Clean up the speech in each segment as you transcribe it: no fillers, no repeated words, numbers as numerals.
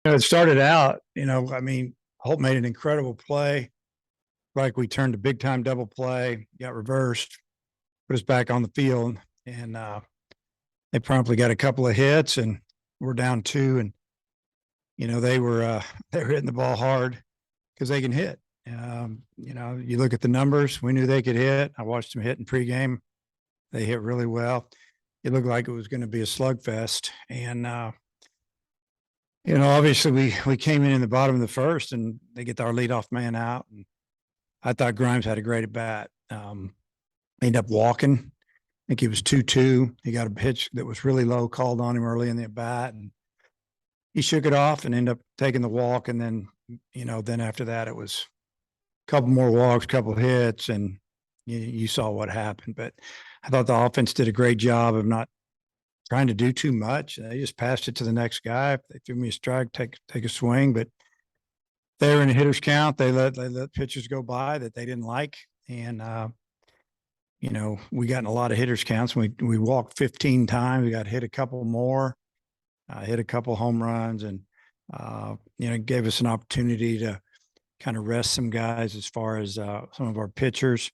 It started out, I mean, Holt made an incredible play. Like we turned a big time double play, got reversed, put us back on the field, and they promptly got a couple of hits, and we're down two. And they were they were hitting the ball hard because they can hit. You look at the numbers. We knew they could hit. I watched them hit in pregame. They hit really well. It looked like it was going to be a slugfest, and obviously we came in the bottom of the first, and they get our leadoff man out, and I thought Grimes had a great at bat. Ended up walking. I think he was 2-2. He got a pitch that was really low called on him early in the at bat, and he shook it off and ended up taking the walk. And then, then after that, it was a couple more walks, couple of hits, and you saw what happened. But I thought the offense did a great job of not trying to do too much. They just passed it to the next guy. If they threw me a strike, take a swing. But they were in a hitter's count. They let pitchers go by that they didn't like. And, we got in a lot of hitters counts. We walked 15 times. We got hit a couple more, hit a couple home runs, and, it gave us an opportunity to kind of rest some guys as far as some of our pitchers.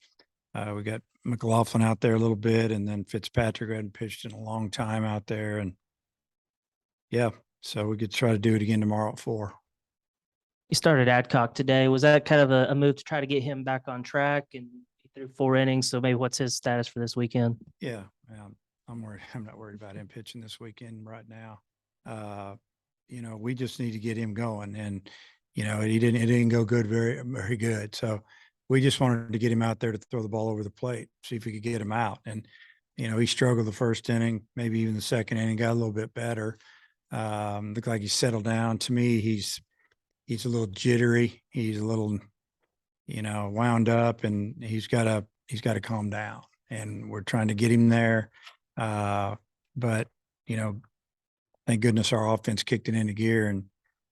We got McLaughlin out there a little bit, and then Fitzpatrick hadn't pitched in a long time out there. And yeah, so we could try to do it again tomorrow at 4. You started Adcock today. Was that kind of a move to try to get him back on track? And he threw 4 innings. So maybe what's his status for this weekend? Yeah, I'm worried. I'm not worried about him pitching this weekend right now. We just need to get him going. And, it didn't go good, very, very good. So we just wanted to get him out there to throw the ball over the plate, see if we could get him out. And, he struggled the first inning, maybe even the second inning, got a little bit better. Looked like he settled down. To me, he's a little jittery. He's a little, wound up, and he's got to calm down. And we're trying to get him there. But, thank goodness our offense kicked it into gear and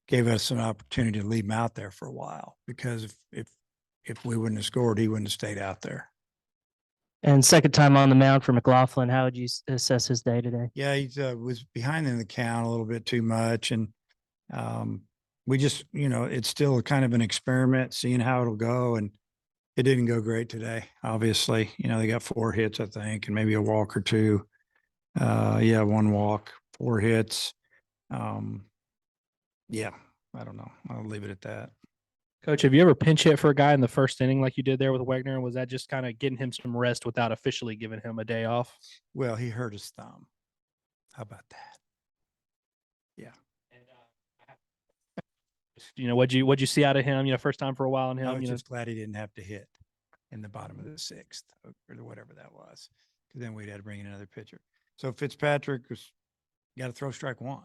gave us an opportunity to leave him out there for a while, because if we wouldn't have scored, he wouldn't have stayed out there. And second time on the mound for McLaughlin. How would you assess his day today? Yeah, he was behind in the count a little bit too much. And we just, it's still kind of an experiment, seeing how it'll go. And it didn't go great today, obviously. They got 4 hits, I think, and maybe a walk or 2. 1 walk, 4 hits. Yeah, I don't know. I'll leave it at that. Coach, have you ever pinch hit for a guy in the first inning like you did there with Wegner? And was that just kind of getting him some rest without officially giving him a day off? Well, he hurt his thumb. How about that? Yeah. And what'd you see out of him? First time for a while on him. I was just glad he didn't have to hit in the bottom of the 6th or whatever that was, because then we'd had to bring in another pitcher. So Fitzpatrick got to throw strike 1.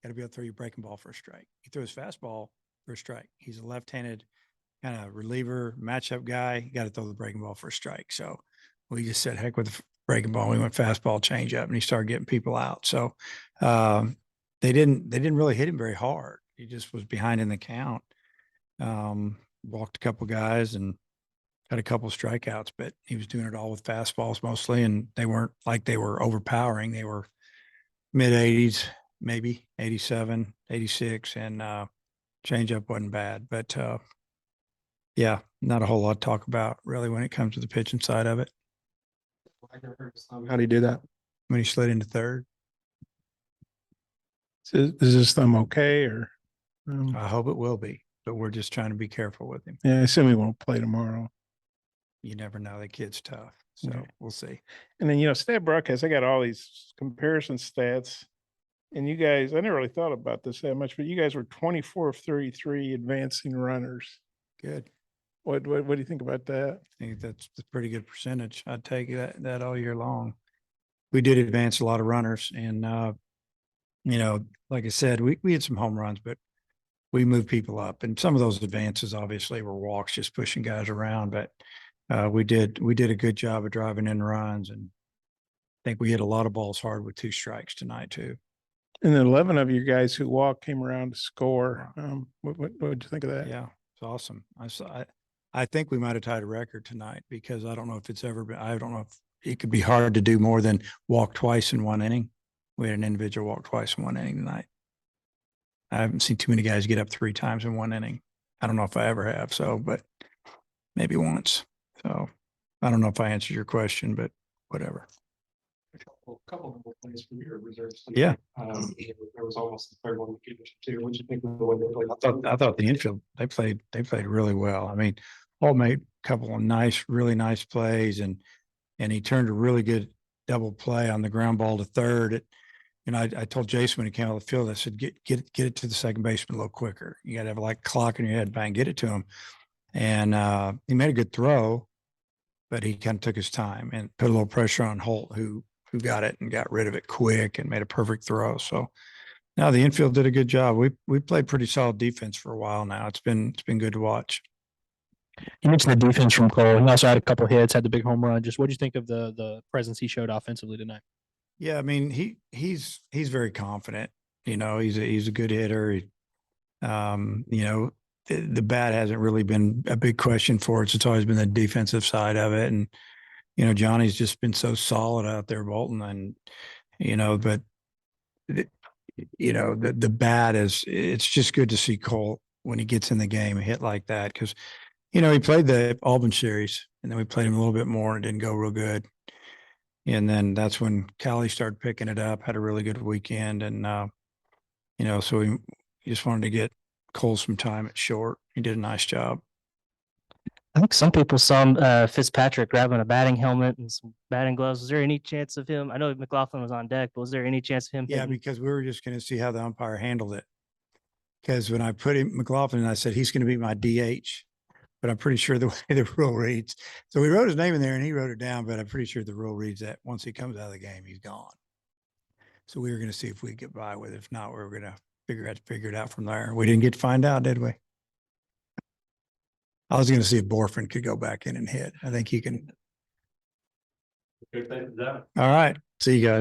Got to be able to throw your breaking ball for a strike. He threw his fastball for a strike. He's a left-handed kind of reliever, matchup guy. You got to throw the breaking ball for a strike. So we just said, heck with the breaking ball. We went fastball, change up, and he started getting people out. So they didn't really hit him very hard. He just was behind in the count. Walked a couple guys and got a couple strikeouts, but he was doing it all with fastballs mostly, and they weren't like they were overpowering. They were mid-80s, maybe 87, 86, and changeup wasn't bad. But yeah, not a whole lot to talk about really when it comes to the pitching side of it. How do you do that? When he slid into 3rd. Is this thumb okay, or? I hope it will be, but we're just trying to be careful with him. Yeah, I assume he won't play tomorrow. You never know. That kid's tough. So we'll see. And then, Stat Broadcast, I got all these comparison stats. And you guys, I never really thought about this that much, but you guys were 24 of 33 advancing runners. Good. What do you think about that? I think that's a pretty good percentage. I'd take that all year long. We did advance a lot of runners, and like I said, we had some home runs, but we moved people up, and some of those advances obviously were walks, just pushing guys around. But we did a good job of driving in runs, and I think we hit a lot of balls hard with 2 strikes tonight too. And then 11 of you guys who walked came around to score. What did you think of that? Yeah, it's awesome. I think we might have tied a record tonight, because I don't know if it's ever been. I don't know if it could be hard to do more than walk twice in 1 inning. We had an individual walk twice in 1 inning tonight. I haven't seen too many guys get up 3 times in 1 inning. I don't know if I ever have, but maybe once. So I don't know if I answered your question, but whatever. Couple of plays from your reserves. Yeah. There was almost the third one too. What do you think of the way they played? I thought the infield, they played really well. I mean, Paul made a couple of really nice plays, and he turned a really good double play on the ground ball to third. I told Jason when he came out of the field, I said, get it to the second baseman a little quicker. You got to have like a clock in your head, bang, get it to him. And he made a good throw, but he kind of took his time and put a little pressure on Holt, who got it and got rid of it quick and made a perfect throw. So now the infield did a good job. We played pretty solid defense for a while now. It's been good to watch. You mentioned the defense from Cole. He also had a couple hits, had the big home run. Just what do you think of the presence he showed offensively tonight? Yeah, I mean, he's very confident. He's a good hitter. The bat hasn't really been a big question for us. It's always been the defensive side of it. And, Johnny's just been so solid out there, Bolton. And, but, the bat it's just good to see Cole when he gets in the game and hit like that. Cause, he played the Auburn series and then we played him a little bit more and it didn't go real good. And then that's when Callie started picking it up, had a really good weekend. And, so we just wanted to get Cole some time at short. He did a nice job. I think some people saw Fitzpatrick grabbing a batting helmet and some batting gloves. Was there any chance of him? I know McLaughlin was on deck, but was there any chance of him? Yeah, because we were just going to see how the umpire handled it. Because when I put him McLaughlin, I said he's going to be my DH, but I'm pretty sure the way the rule reads. So we wrote his name in there and he wrote it down, but I'm pretty sure the rule reads that once he comes out of the game, he's gone. So we were going to see if we could get by with it. If not, we were going to figure it out from there. We didn't get to find out, did we? I was going to see if Borfin could go back in and hit. I think he can. Good thing for that. All right. See you guys.